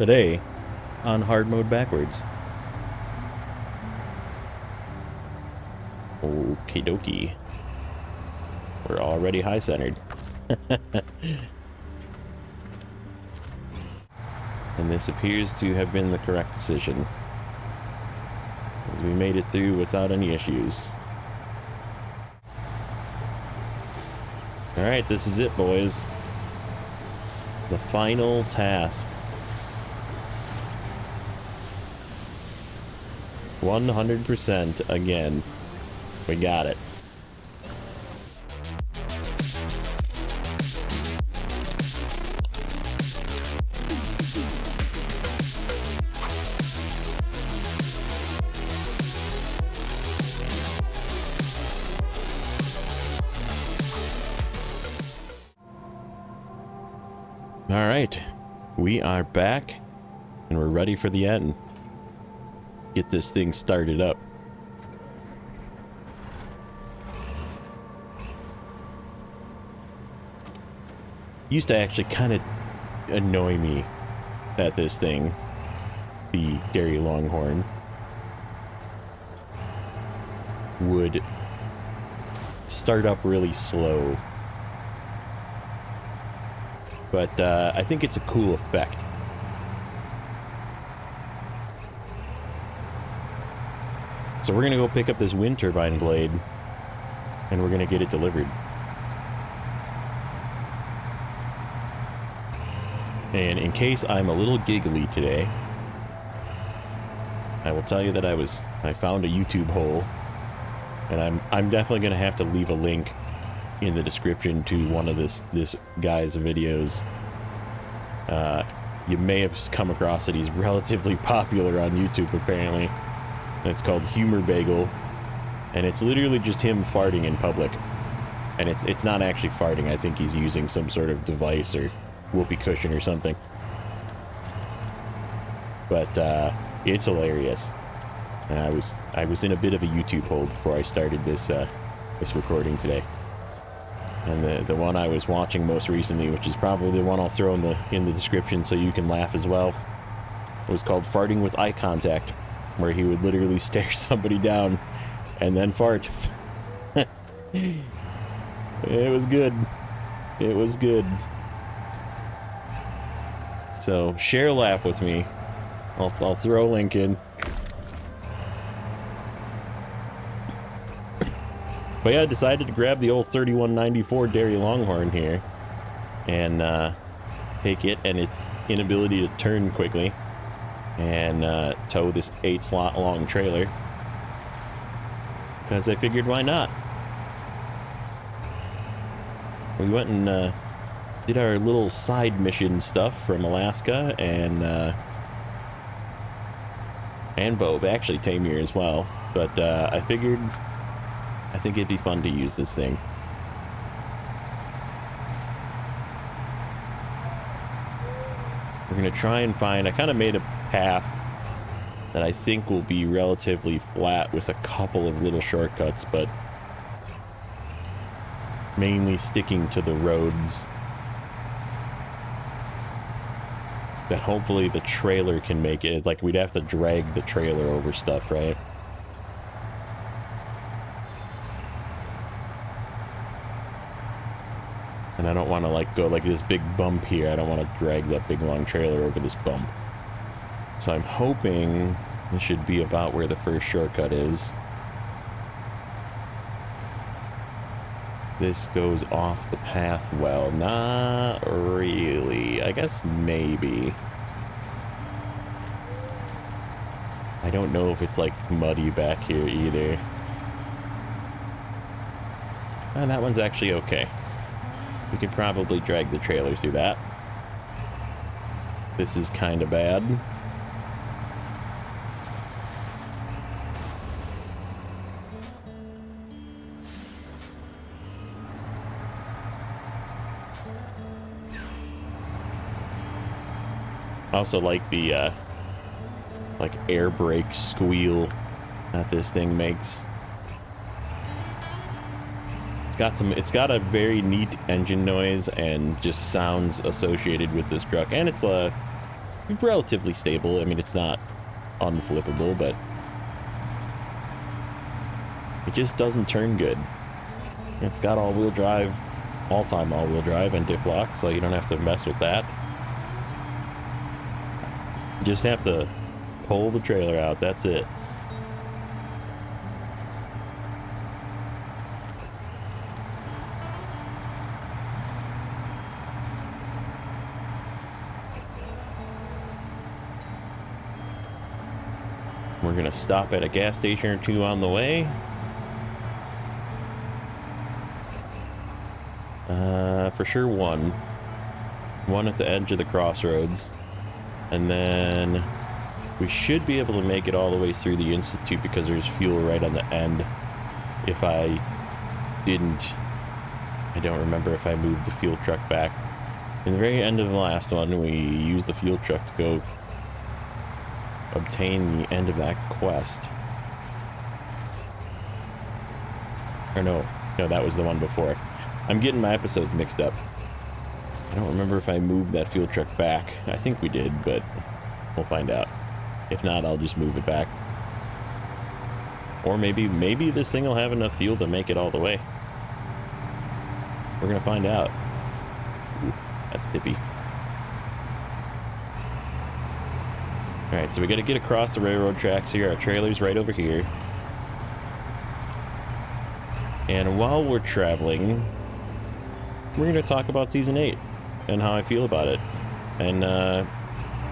today on hard mode backwards. Okie dokie. We're already high centered. And this appears to have been the correct decision, as we made it through without any issues. Alright, this is it, boys. The final task. 100% again. We got it. Alright, we are back, and we're ready for the end. Get this thing started up. Used to actually kind of annoy me that this thing, the Dairy Longhorn, would start up really slow. But I think it's a cool effect. So we're gonna go pick up this wind turbine blade, and we're gonna get it delivered. And in case I'm a little giggly today, I will tell you that I found a YouTube hole, and I'm definitely gonna have to leave a link in the description to one of this guy's videos. You may have come across it. He's relatively popular on YouTube apparently. And it's called Humor Bagel, and it's literally just him farting in public. And it's not actually farting. I think he's using some sort of device or whoopee cushion or something. But it's hilarious. And I was in a bit of a YouTube hole before I started this recording today. And the one I was watching most recently, which is probably the one I'll throw in the description so you can laugh as well, was called Farting with Eye Contact, where he would literally stare somebody down and then fart. It was good. It was good. So share a laugh with me. I'll throw a link in. But yeah, I decided to grab the old 3194 Dairy Longhorn here and take it and its inability to turn quickly and tow this 8-slot long trailer, because I figured why not. We went and did our little side mission stuff from Alaska and Bobe, actually Tamir as well, but I figured I think it'd be fun to use this thing. We're gonna try and find, I kind of made a path that I think will be relatively flat with a couple of little shortcuts, but mainly sticking to the roads that hopefully the trailer can make it. Like, we'd have to drag the trailer over stuff, right? And I don't want to like go like this big bump here. I don't want to drag that big long trailer over this bump. So I'm hoping this should be about where the first shortcut is. This goes off the path. Well, not really. I guess maybe. I don't know if it's like muddy back here either. And that one's actually okay. We could probably drag the trailer through that. This is kind of bad. I also like the like air brake squeal that this thing makes. It's got a very neat engine noise and just sounds associated with this truck, and it's a relatively stable. I mean, it's not unflippable, but it just doesn't turn good. It's got all-wheel drive, all-time all-wheel drive and diff lock, so you don't have to mess with that. You just have to pull the trailer out, that's it. We're gonna stop at a gas station or two on the way. For sure one at the edge of the crossroads, and then we should be able to make it all the way through the Institute because there's fuel right on the end. If I don't remember if I moved the fuel truck back. In the very end of the last one, we used the fuel truck to go obtain the end of that quest. Or no, that was the one before. I'm getting my episodes mixed up. I don't remember if I moved that fuel truck back. I think we did, but we'll find out. If not, I'll just move it back. Or maybe this thing will have enough fuel to make it all the way. We're gonna find out. Ooh, that's dippy. Alright, so we gotta get across the railroad tracks here. Our trailer's right over here. And while we're traveling, we're gonna talk about Season 8 and how I feel about it. And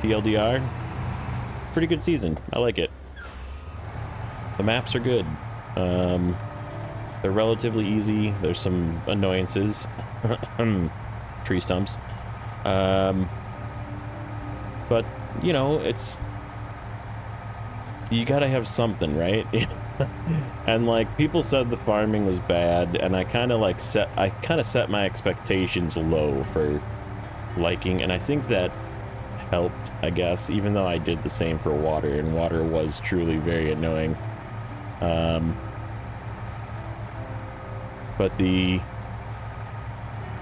TLDR, pretty good season. I like it. The maps are good. They're relatively easy. There's some annoyances. Tree stumps. But, you know, you gotta have something, right? And like, people said the farming was bad, and I kind of set my expectations low for liking, and I think that helped, I guess, even though I did the same for water, and water was truly very annoying. But the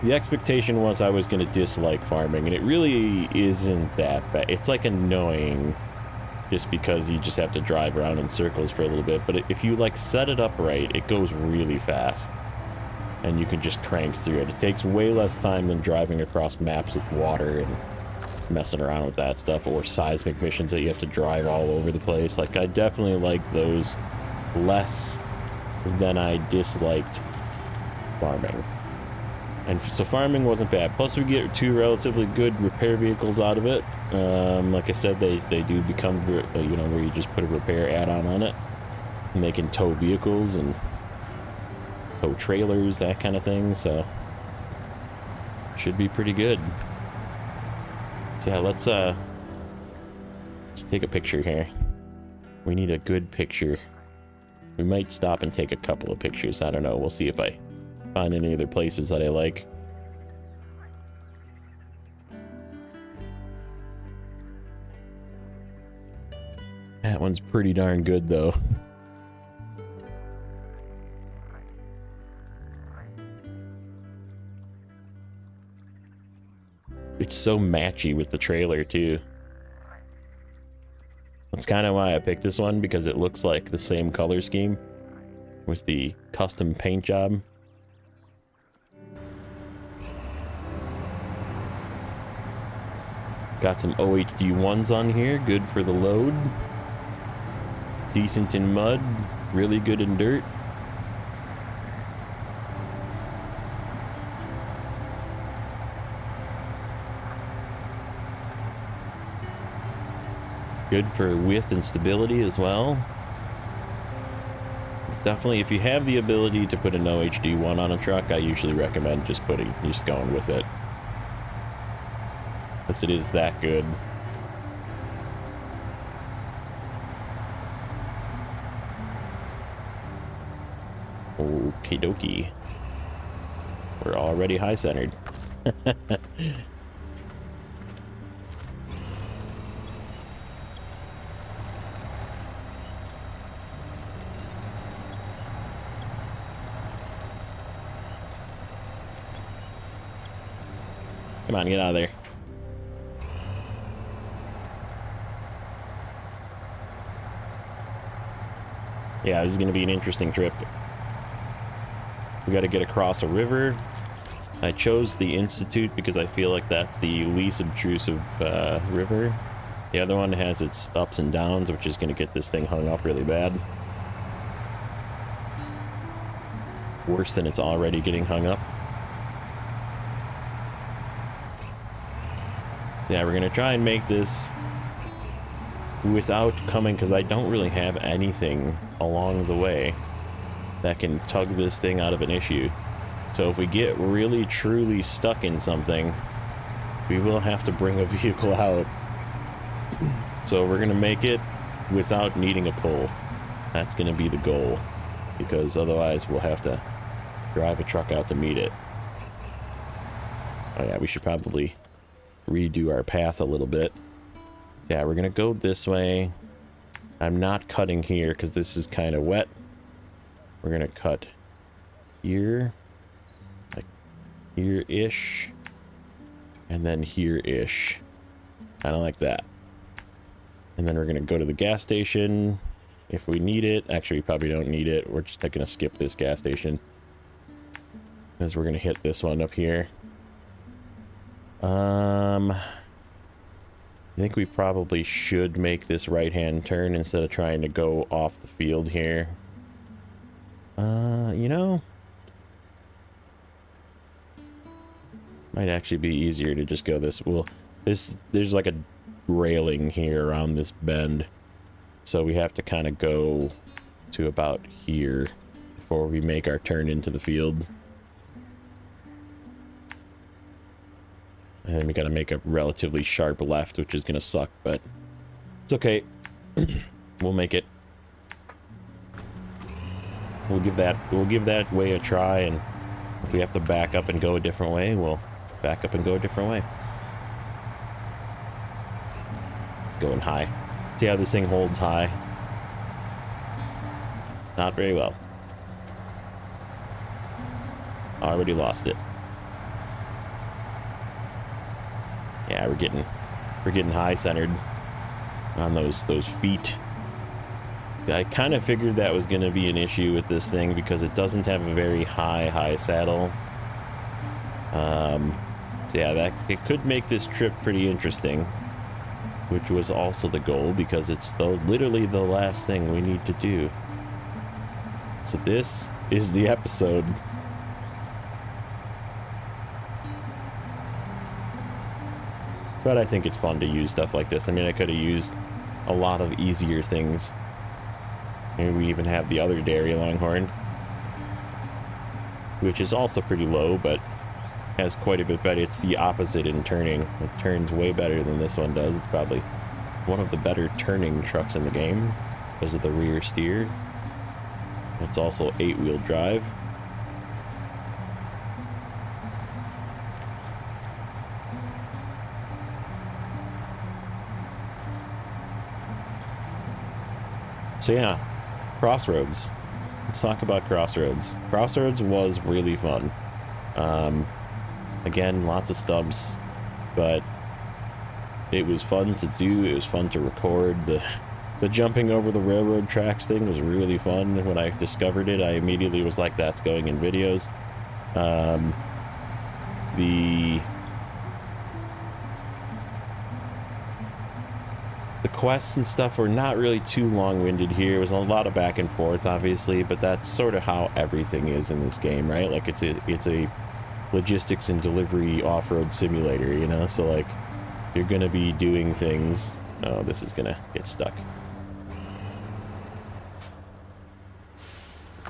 expectation was I was going to dislike farming, and it really isn't that bad. It's like annoying just because you just have to drive around in circles for a little bit, but if you like set it up right, it goes really fast, and you can just crank through it. It takes way less time than driving across maps with water and messing around with that stuff, or seismic missions that you have to drive all over the place. Like, I definitely like those less than I disliked farming. And so farming wasn't bad. Plus we get two relatively good repair vehicles out of it. Like I said, they do become, you know, where you just put a repair add-on on it, and they can tow vehicles and tow trailers, that kind of thing. So should be pretty good. So yeah, let's take a picture here. We need a good picture. We might stop and take a couple of pictures. I don't know. We'll see if I find any other places that I like. That one's pretty darn good, though. It's so matchy with the trailer, too. That's kind of why I picked this one, because it looks like the same color scheme with the custom paint job. Got some OHD ones on here, good for the load. Decent in mud, really good in dirt. Good for width and stability as well. It's definitely, if you have the ability to put an OHD one on a truck, I usually recommend just going with it. Because it is that good. Okie dokie. We're already high-centered. Come on, get out of there. Yeah, this is going to be an interesting trip. We got to get across a river. I chose the Institute because I feel like that's the least obtrusive river. The other one has its ups and downs, which is going to get this thing hung up really bad. Worse than it's already getting hung up. Yeah, we're going to try and make this without coming, because I don't really have anything along the way that can tug this thing out of an issue. So if we get really truly stuck in something, we will have to bring a vehicle out. So we're going to make it without needing a pull. That's going to be the goal, because otherwise we'll have to drive a truck out to meet it. Oh yeah, we should probably redo our path a little bit. Yeah, we're gonna go this way. I'm not cutting here because this is kind of wet. We're gonna cut here, like here-ish, and then here-ish, kind of like that. And then we're gonna go to the gas station if we need it. Actually, we probably don't need it. We're just gonna skip this gas station because we're gonna hit this one up here. I think we probably should make this right-hand turn instead of trying to go off the field here. You know, might actually be easier to just go this. Well, there's like a railing here around this bend, so we have to kind of go to about here before we make our turn into the field. And then we gotta make a relatively sharp left, which is gonna suck, but it's okay. We'll make it. We'll give that way a try, and if we have to back up and go a different way, we'll back up and go a different way. It's going high. See how this thing holds high? Not very well. Already lost it. Yeah, we're getting high centered on those feet. I kind of figured that was going to be an issue with this thing because it doesn't have a very high saddle. So yeah, that it could make this trip pretty interesting, which was also the goal because it's literally the last thing we need to do. So this is the episode. But I think it's fun to use stuff like this. I mean, I could have used a lot of easier things. Maybe we even have the other dairy longhorn, which is also pretty low, but has quite a bit better. It's the opposite in turning. It turns way better than this one does. It's probably one of the better turning trucks in the game because of the rear steer. It's also 8-wheel drive. So yeah, Crossroads. Let's talk about Crossroads. Crossroads was really fun. Again, lots of stubs, but it was fun to do. It was fun to record. The jumping over the railroad tracks thing was really fun. When I discovered it, I immediately was like, that's going in videos. The quests and stuff were not really too long-winded here. It was a lot of back and forth, obviously, but that's sort of how everything is in this game, right? Like, it's a logistics and delivery off-road simulator, you know? So, like, you're gonna be doing things. Oh, this is gonna get stuck.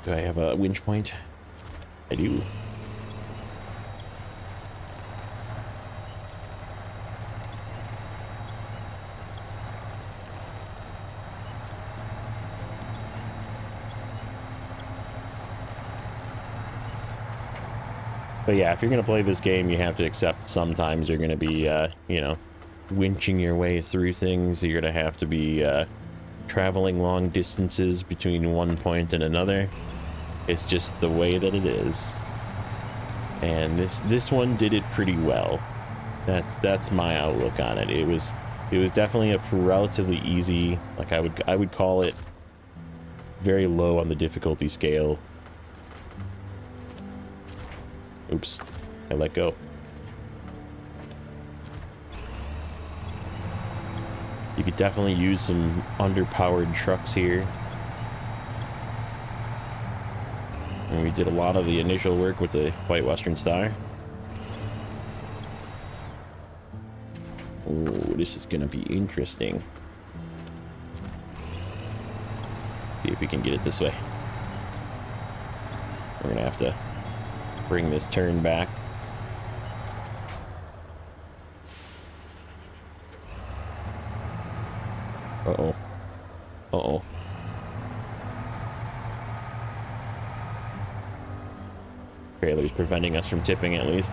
Do I have a winch point? I do. But yeah, if you're going to play this game, you have to accept sometimes you're going to be, you know, winching your way through things. You're going to have to be traveling long distances between one point and another. It's just the way that it is. And this one did it pretty well. That's my outlook on it. It was definitely a relatively easy, like I would call it very low on the difficulty scale. Oops, I let go. You could definitely use some underpowered trucks here. And we did a lot of the initial work with the White Western Star. Oh, this is gonna be interesting. See if we can get it this way. We're gonna have to bring this turn back. Uh-oh. Uh-oh. Trailer's preventing us from tipping at least.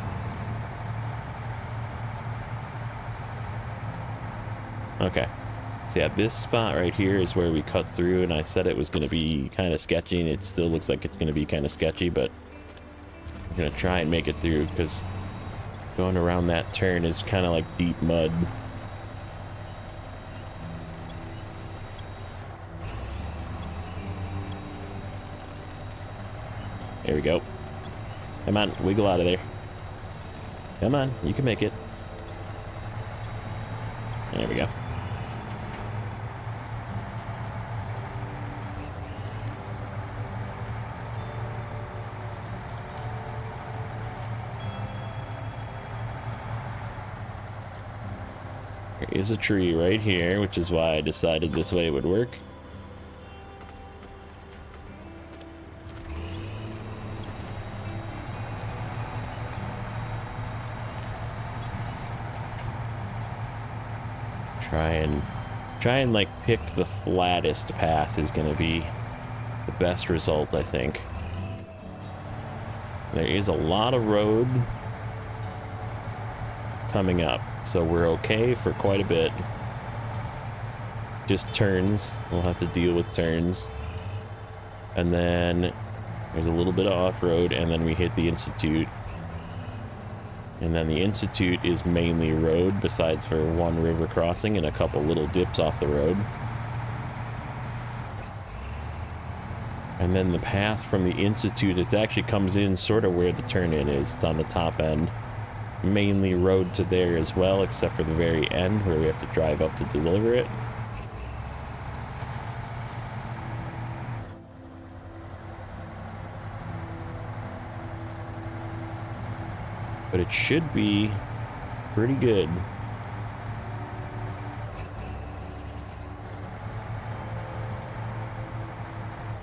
Okay. So yeah, this spot right here is where we cut through, and I said it was going to be kind of sketchy, and it still looks like it's going to be kind of sketchy, but I'm going to try and make it through, because going around that turn is kind of like deep mud. There we go. Come on, wiggle out of there. Come on, you can make it. There we go. There is a tree right here, which is why I decided this way would work. Try and like pick the flattest path is going to be the best result, I think. There is a lot of road coming up, so we're okay for quite a bit. Just turns. We'll have to deal with turns. And then there's a little bit of off-road, and then we hit the Institute. And then the Institute is mainly road, besides for one river crossing and a couple little dips off the road. And then the path from the Institute, it actually comes in sort of where the turn-in is. It's on the top end. Mainly road to there as well, except for the very end where we have to drive up to deliver it. But it should be pretty good.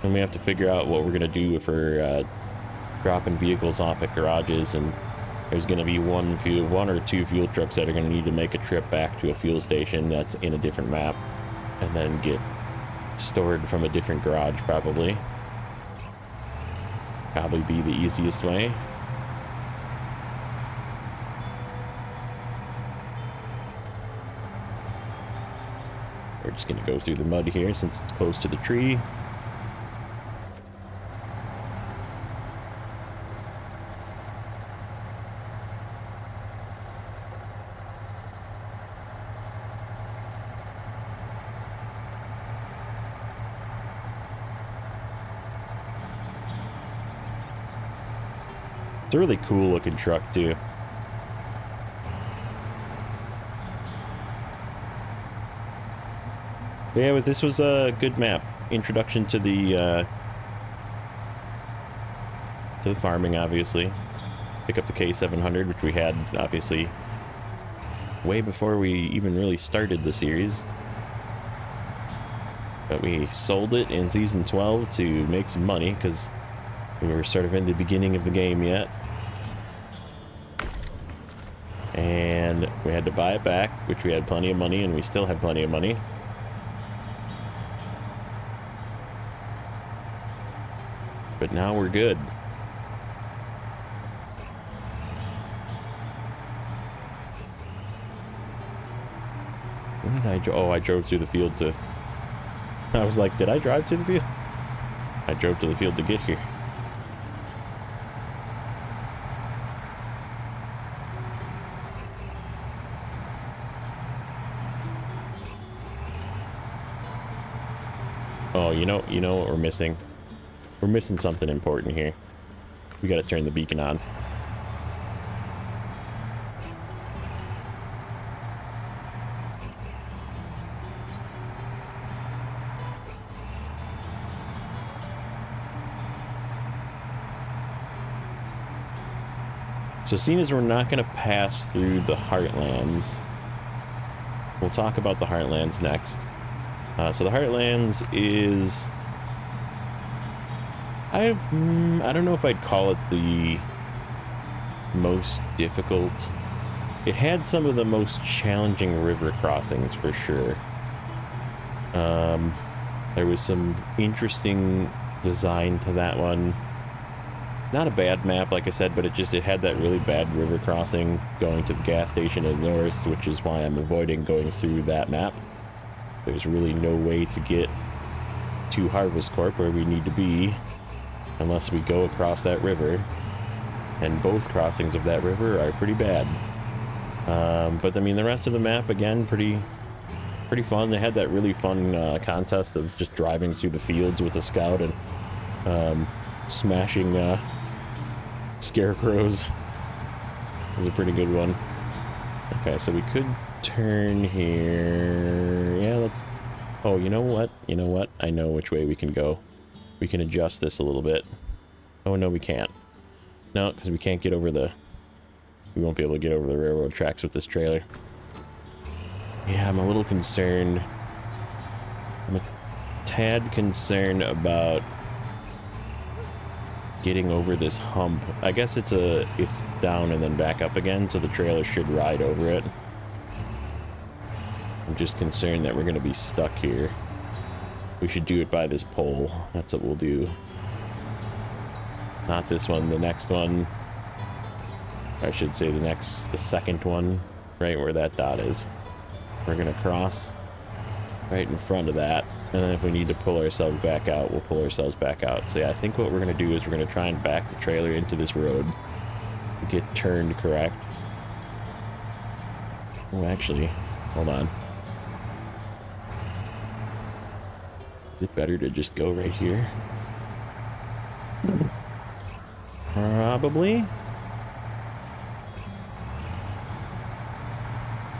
And we have to figure out what we're gonna do if we're dropping vehicles off at garages, and there's gonna be one or two fuel trucks that are gonna need to make a trip back to a fuel station that's in a different map, and then get stored from a different garage probably. Probably be the easiest way. We're just gonna go through the mud here since it's close to the tree. It's a really cool looking truck too. Yeah, but this was a good map. Introduction to the farming, obviously. Pick up the K700, which we had, obviously, way before we even really started the series. But we sold it in Season 12 to make some money, because we were sort of in the beginning of the game yet. And we had to buy it back, which we had plenty of money, and we still have plenty of money. But now we're good. When did I drove through the field to... I was like, did I drive to the field? I drove to the field to get here. Oh, you know what we're missing? We're missing something important here. We gotta turn the beacon on. So seeing as we're not going to pass through the Heartlands, we'll talk about the Heartlands next. So the Heartlands is... I don't know if I'd call it the most difficult. It had some of the most challenging river crossings for sure. There was some interesting design to that one. Not a bad map, like I said, but it had that really bad river crossing going to the gas station in the north, which is why I'm avoiding going through that map. There's really no way to get to Harvest Corp where we need to be unless we go across that river, and both crossings of that river are pretty bad. But I mean, the rest of the map, again, pretty fun. They had that really fun contest of just driving through the fields with a scout and smashing scarecrows. It was a pretty good one. Okay, so we could turn here. Yeah, let's... Oh, you know what? You know what? I know which way we can go. We can adjust this a little bit. Oh, no, we can't. No, because we can't get over the... We won't be able to get over the railroad tracks with this trailer. Yeah, I'm a little concerned. I'm a tad concerned about getting over this hump. I guess it's down and then back up again, so the trailer should ride over it. I'm just concerned that we're going to be stuck here. We should do it by this pole. That's what we'll do. Not this one, the next one. I should say the second one, right where that dot is. We're going to cross right in front of that. And then if we need to pull ourselves back out, we'll pull ourselves back out. So yeah, I think what we're going to do is we're going to try and back the trailer into this road to get turned correct. Oh, actually, hold on. Is it better to just go right here? Probably.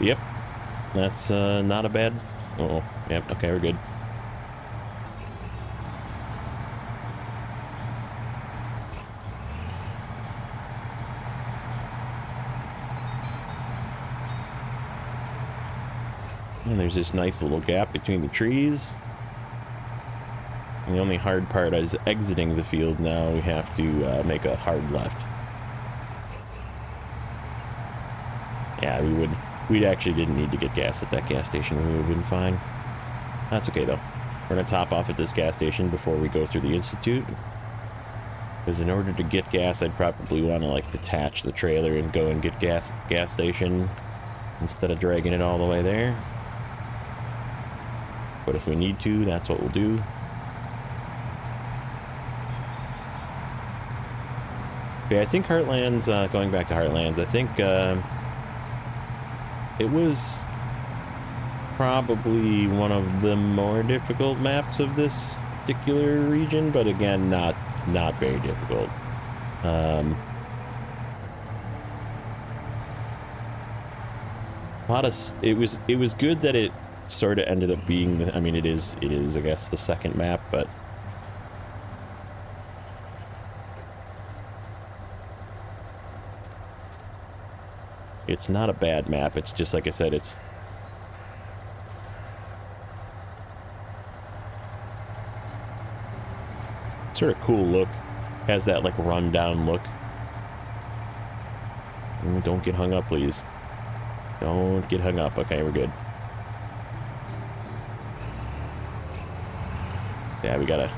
Yep. That's not a bad... Oh, yep, okay, we're good. And there's this nice little gap between the trees. And the only hard part is exiting the field now. We have to make a hard left. Yeah, we actually didn't need to get gas at that gas station. We would have been fine. That's okay, though. We're going to top off at this gas station before we go through the Institute. Because in order to get gas, I'd probably want to, like, detach the trailer and go and get gas at the gas station instead of dragging it all the way there. But if we need to, that's what we'll do. Okay, I think Heartlands, going back to Heartlands, I think it was probably one of the more difficult maps of this particular region, but again, not very difficult. It was good that it sort of ended up being I mean, it is I guess the second map, but it's not a bad map. It's just, like I said, it's sort of cool look. Has that, like, run-down look. Don't get hung up, please. Don't get hung up. Okay, we're good. So yeah, we gotta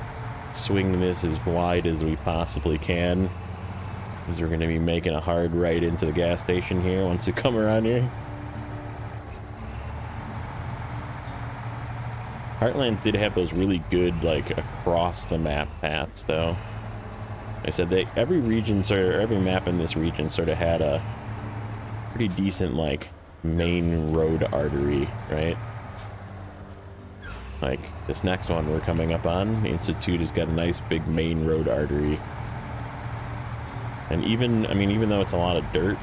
swing this as wide as we possibly can, because we're gonna be making a hard right into the gas station here once we come around here. Heartlands did have those really good, like, across the map paths, though. I said every map in this region sort of had a pretty decent, like, main road artery, right? Like this next one we're coming up on, the Institute has got a nice big main road artery. And even, I mean, even though it's a lot of dirt,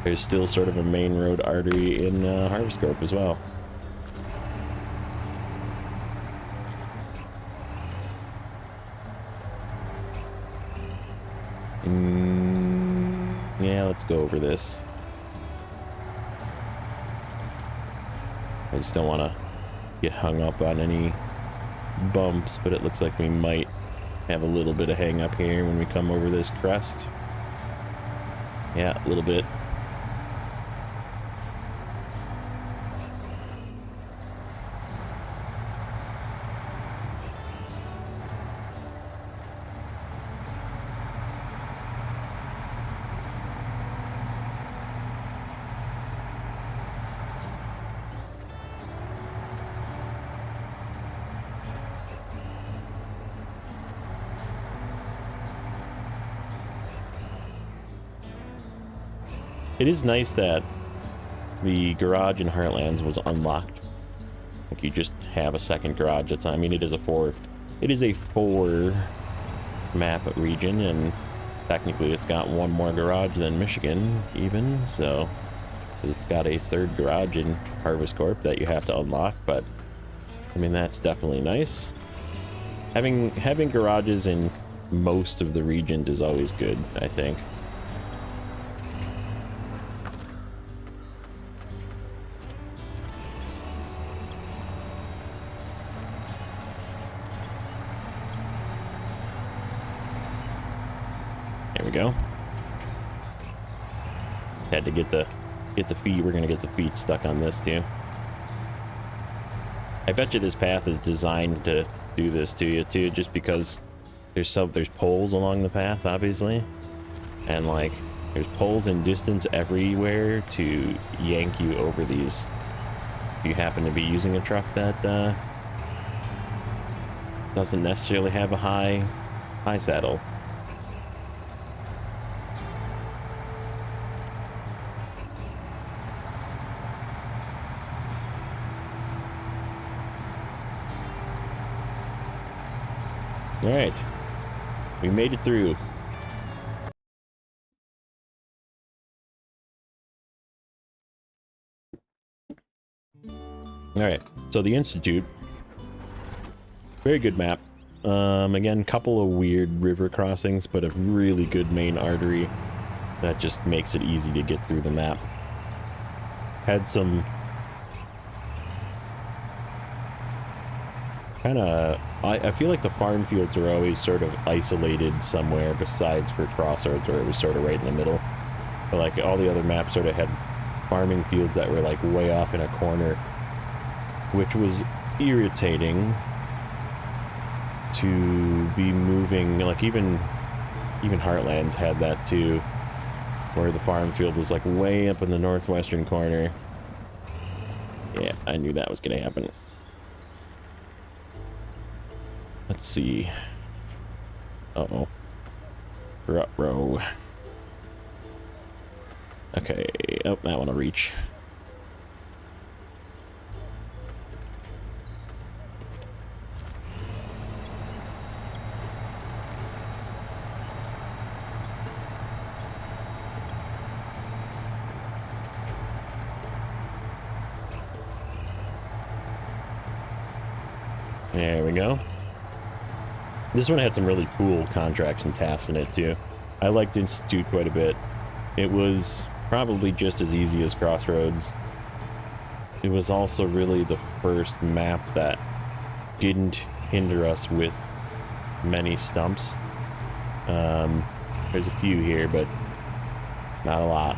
there's still sort of a main road artery in Harvest Corp as well. Yeah, let's go over this. I just don't want to get hung up on any bumps, but it looks like we might have a little bit of hang up here when we come over this crest. Yeah, a little bit. It is nice that the garage in Heartlands was unlocked. Like you just have a second garage at a time. I mean, it is a four map region, and technically it's got one more garage than Michigan even, so it's got a third garage in Harvest Corp that you have to unlock. But I mean, that's definitely nice. Having garages in most of the regions is always good, I think. There we go. Had to get the feet. We're gonna get the feet stuck on this too. I bet you this path is designed to do this to you too, just because there's poles along the path, obviously, and like there's poles in distance everywhere to yank you over these. If you happen to be using a truck that doesn't necessarily have a high saddle. All right, we made it through. All right, so the Institute, very good map. Again, couple of weird river crossings, but a really good main artery that just makes it easy to get through the map. Had some kind of, I feel like the farm fields are always sort of isolated somewhere besides for Crossroads, where it was sort of right in the middle. But like all the other maps sort of had farming fields that were like way off in a corner, which was irritating to be moving. Like even Heartlands had that too, where the farm field was like way up in the northwestern corner. Yeah, I knew that was gonna happen. Let's see. Uh-oh. Row. Okay. Oh, that one will reach. There we go. This one had some really cool contracts and tasks in it too. I liked Institute quite a bit. It was probably just as easy as Crossroads. It was also really the first map that didn't hinder us with many stumps. There's a few here, but not a lot.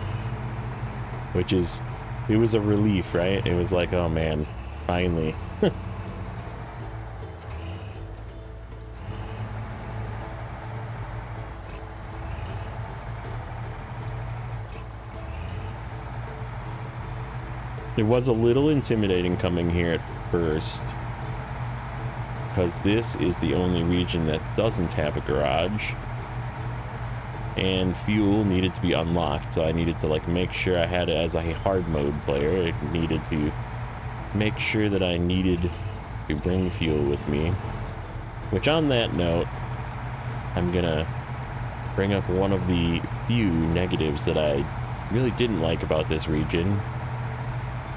Which is, it was a relief, right? It was like, oh man, finally. It was a little intimidating coming here at first, because this is the only region that doesn't have a garage, and fuel needed to be unlocked, so I needed to like make sure I had it as a hard mode player. I needed to make sure that I needed to bring fuel with me. Which, on that note, I'm gonna bring up one of the few negatives that I really didn't like about this region.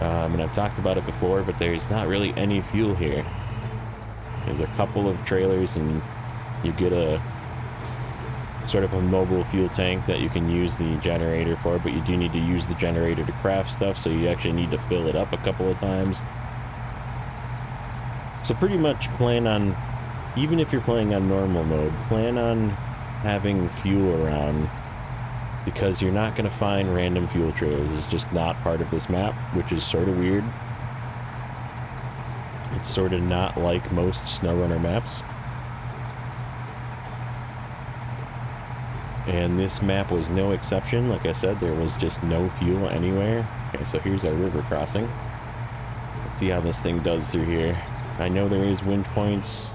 And I've talked about it before, but there's not really any fuel here. There's a couple of trailers, and you get a sort of a mobile fuel tank that you can use the generator for, but you do need to use the generator to craft stuff, so you actually need to fill it up a couple of times. So pretty much plan on, even if you're playing on normal mode, plan on having fuel around, because you're not going to find random fuel trailers. It's just not part of this map, which is sort of weird. It's sort of not like most SnowRunner maps. And this map was no exception. Like I said, there was just no fuel anywhere. Okay, so here's our river crossing. Let's see how this thing does through here. I know there is wind points,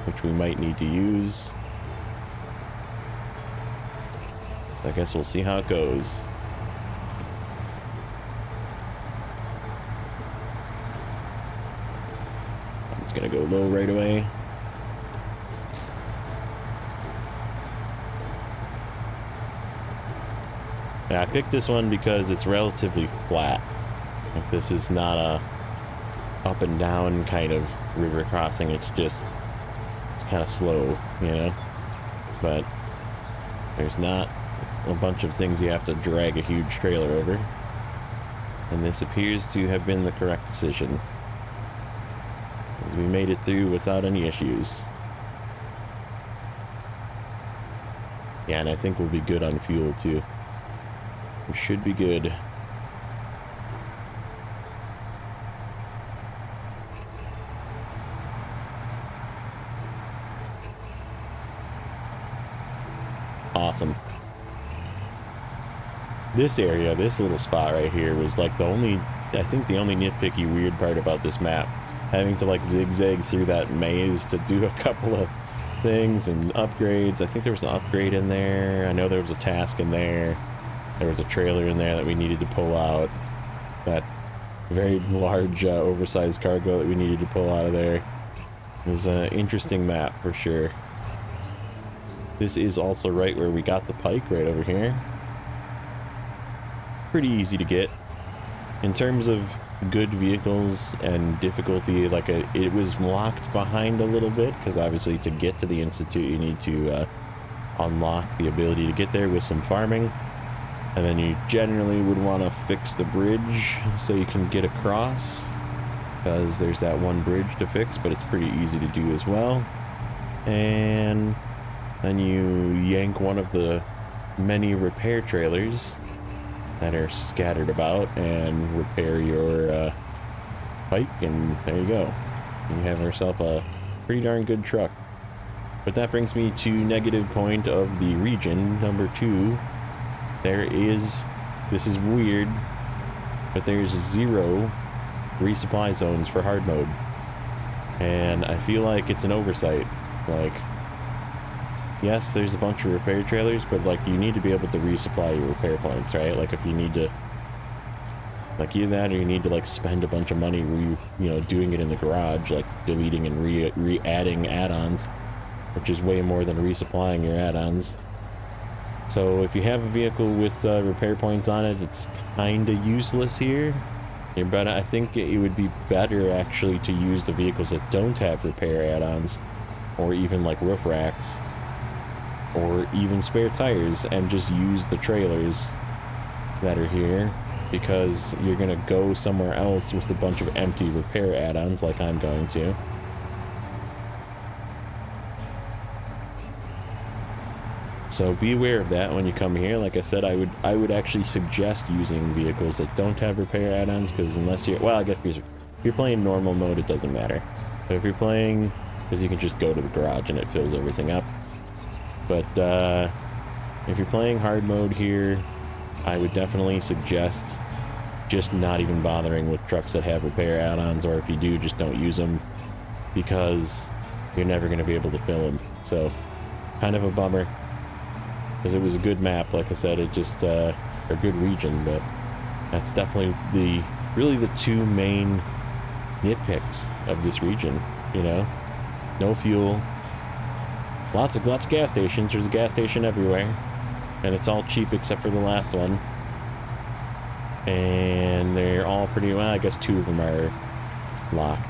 which we might need to use. I guess we'll see how it goes. I'm just gonna go low right away. Yeah, I picked this one because it's relatively flat. Like, this is not a up and down kind of river crossing. It's kind of slow, you know? But there's not a bunch of things you have to drag a huge trailer over. And this appears to have been the correct decision, as we made it through without any issues. Yeah, and I think we'll be good on fuel too. We should be good. Awesome. This area, this little spot right here was like I think the only nitpicky weird part about this map. Having to like zigzag through that maze to do a couple of things and upgrades. I think there was an upgrade in there. I know there was a task in there. There was a trailer in there that we needed to pull out. That very large, oversized cargo that we needed to pull out of there. It was an interesting map for sure. This is also right where we got the pike, right over here. Pretty easy to get. In terms of good vehicles and difficulty, like it was locked behind a little bit, because obviously to get to the Institute you need to unlock the ability to get there with some farming. And then you generally would want to fix the bridge so you can get across, because there's that one bridge to fix, but it's pretty easy to do as well. And then you yank one of the many repair trailers that are scattered about and repair your pike, and there you go. You have yourself a pretty darn good truck. But that brings me to negative point of the region, number 2. This is weird, but there's 0 resupply zones for hard mode. And I feel like it's an oversight. Like, yes, there's a bunch of repair trailers, but like you need to be able to resupply your repair points, right? Like if you need to, like either that or you need to like spend a bunch of money doing it in the garage, like deleting and re-adding add-ons, which is way more than resupplying your add-ons. So if you have a vehicle with repair points on it, it's kind of useless here. But I think it would be better actually to use the vehicles that don't have repair add-ons, or even like roof racks, or even spare tires, and just use the trailers that are here, because you're going to go somewhere else with a bunch of empty repair add-ons like I'm going to. So be aware of that when you come here. Like I said, I would actually suggest using vehicles that don't have repair add-ons, because unless you're, well, I guess if you're playing normal mode, it doesn't matter. But if you're playing, because you can just go to the garage and it fills everything up. But if you're playing hard mode here, I would definitely suggest just not even bothering with trucks that have repair add-ons, or if you do, just don't use them, because you're never going to be able to fill them. So kind of a bummer, because it was a good map. Like I said, it just a good region, but that's definitely really the 2 main nitpicks of this region, you know? No fuel. Lots of gas stations. There's a gas station everywhere. And it's all cheap except for the last one. And they're all pretty, well, I guess 2 of them are locked.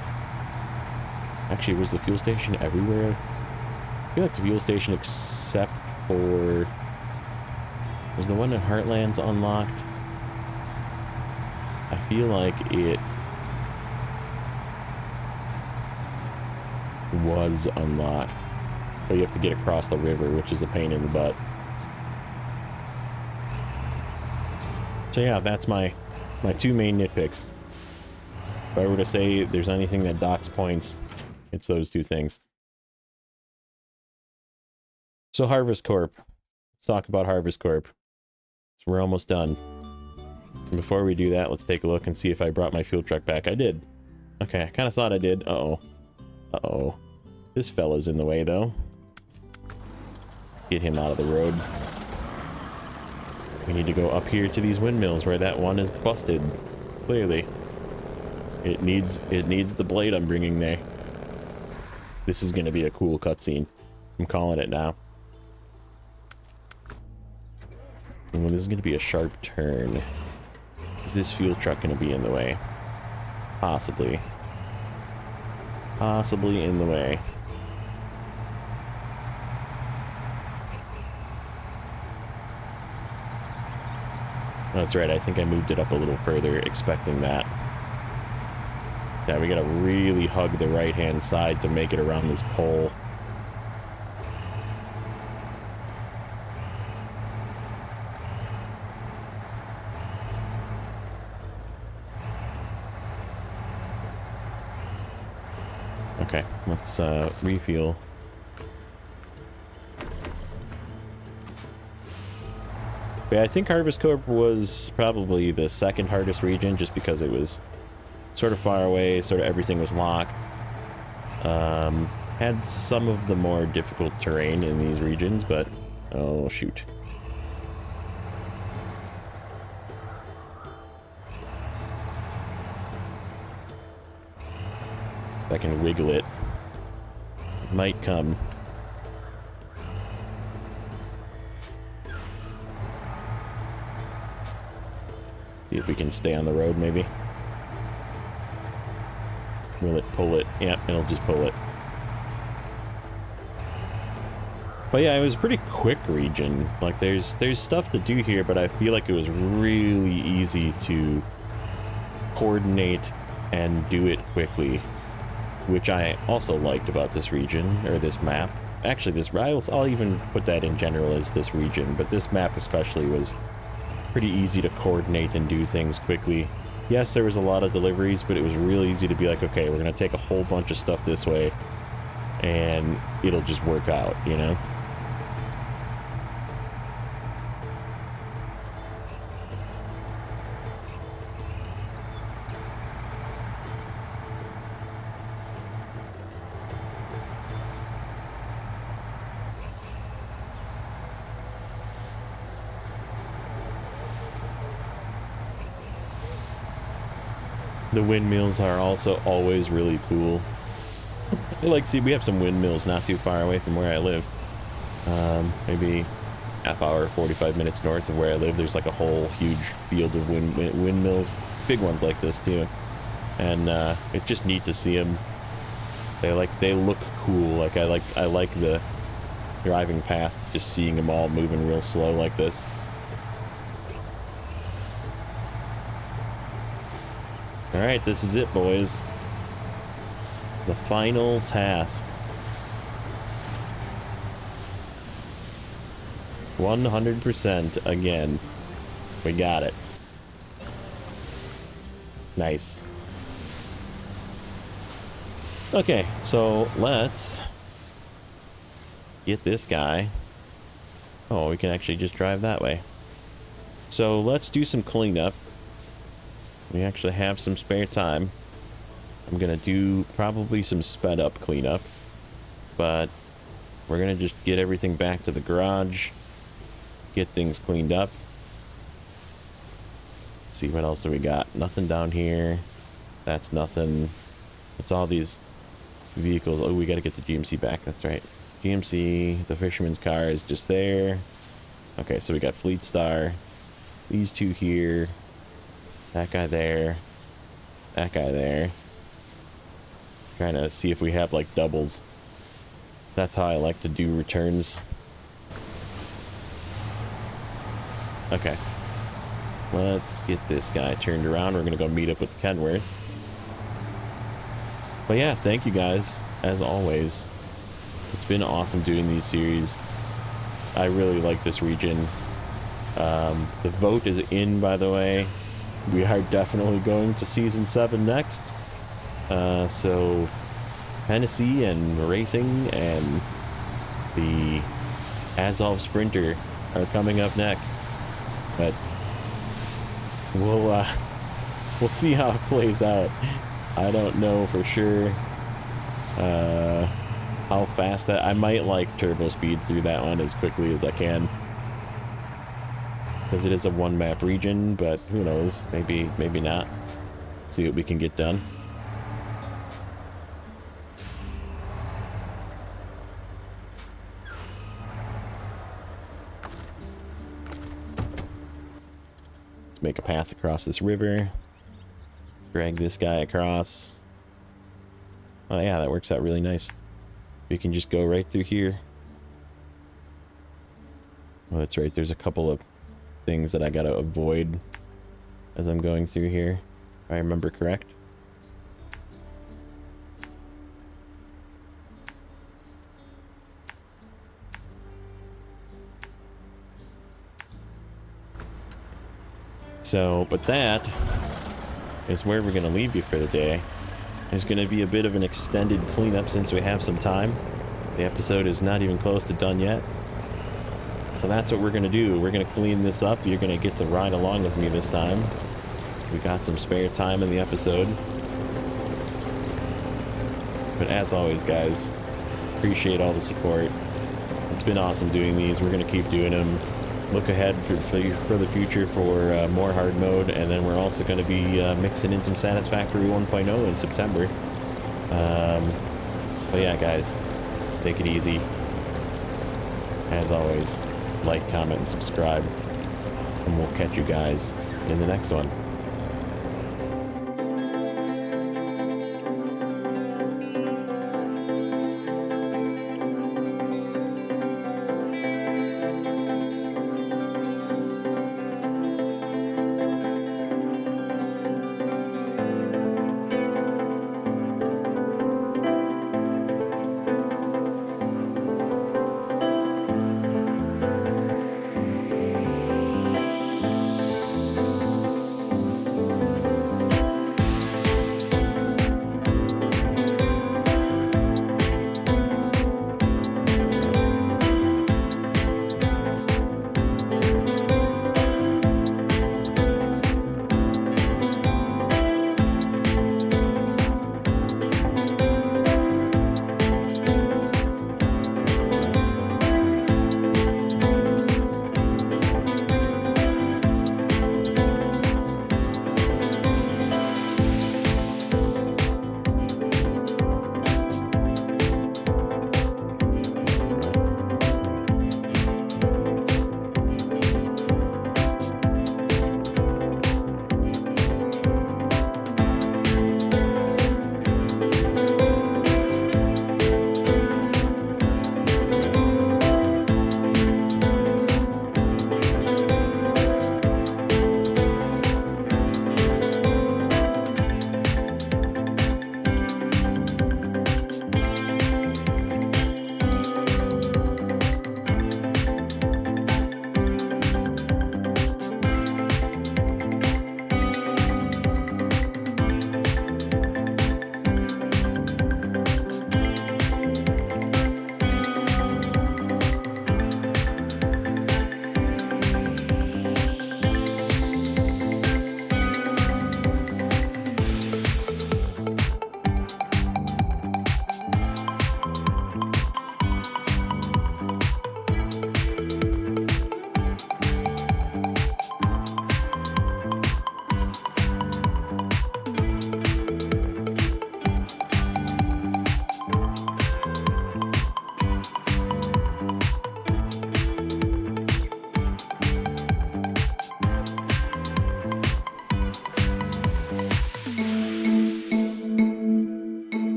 Actually, was the fuel station everywhere? I feel like the fuel station except for... Was the one in Heartland's unlocked? I feel like it was unlocked. But you have to get across the river, which is a pain in the butt. So yeah, that's my 2 main nitpicks. If I were to say there's anything that docks points, it's those 2 things. So Harvest Corp. Let's talk about Harvest Corp. So we're almost done. And before we do that, let's take a look and see if I brought my fuel truck back. I did. Okay, I kind of thought I did. Uh-oh. Uh-oh. This fella's in the way, though. Get him out of the road. We need to go up here to these windmills where that one is busted. Clearly. It needs the blade I'm bringing there. This is going to be a cool cutscene. I'm calling it now. And this is going to be a sharp turn. Is this fuel truck going to be in the way? Possibly. Possibly in the way. That's right, I think I moved it up a little further, expecting that. Yeah, we gotta really hug the right-hand side to make it around this pole. Okay, let's refuel. Yeah, I think Harvest Corp was probably the 2nd hardest region, just because it was sort of far away, sort of everything was locked. Had some of the more difficult terrain in these regions, but... Oh, shoot. If I can wiggle it, it might come. See if we can stay on the road, maybe. Will it pull it? Yeah, it'll just pull it. But yeah, it was a pretty quick region. Like, there's stuff to do here, but I feel like it was really easy to coordinate and do it quickly, which I also liked about this region, or this map. Actually, I'll even put that in general as this region, but this map especially was pretty easy to coordinate and do things quickly. Yes, there was a lot of deliveries, but it was really easy to be like, okay, we're gonna take a whole bunch of stuff this way, and it'll just work out, you know? The windmills are also always really cool. See, we have some windmills not too far away from where I live. Maybe half hour, 45 minutes north of where I live. There's like a whole huge field of windmills. Big ones like this too. And it's just neat to see them. They look cool. Like I like the driving past, just seeing them all moving real slow like this. Alright, this is it, boys. The final task. 100% again. We got it. Nice. Okay, so let's get this guy. Oh, we can actually just drive that way. So let's do some cleanup. We actually have some spare time. I'm gonna do probably some sped up cleanup, but we're gonna just get everything back to the garage, get things cleaned up. Let's see, what else do we got? Nothing down here. That's nothing. It's all these vehicles. Oh, we got to get the GMC back. That's right. GMC, the fisherman's car is just there. Okay, so we got Fleet Star. These two here. That guy there. That guy there. Trying to see if we have like doubles. That's how I like to do returns. Okay. Let's get this guy turned around. We're going to go meet up with Kenworth. But yeah, thank you guys, as always. It's been awesome doing these series. I really like this region. The vote is in, by the way. We are definitely going to Season 7 next. So, Hennessy and Racing and the Azov Sprinter are coming up next. But we'll see how it plays out. I don't know for sure how fast that... I might like turbo speed through that one as quickly as I can. Because it is a one map region, but who knows? Maybe not. See what we can get done. Let's make a path across this river. Drag this guy across. Oh yeah, that works out really nice. We can just go right through here. Oh, that's right. There's a couple of things that I gotta avoid as I'm going through here, if I remember correct. So, but that is where we're gonna leave you for the day. There's gonna be a bit of an extended cleanup since we have some time. The episode is not even close to done yet. So that's what we're gonna do. We're gonna clean this up. You're gonna get to ride along with me this time. We got some spare time in the episode. But as always, guys, appreciate all the support. It's been awesome doing these. We're gonna keep doing them. Look ahead for the future for more hard mode, and then we're also going to be mixing in some Satisfactory 1.0 in September. But yeah, guys, take it easy. As always, like, comment, and subscribe, and we'll catch you guys in the next one.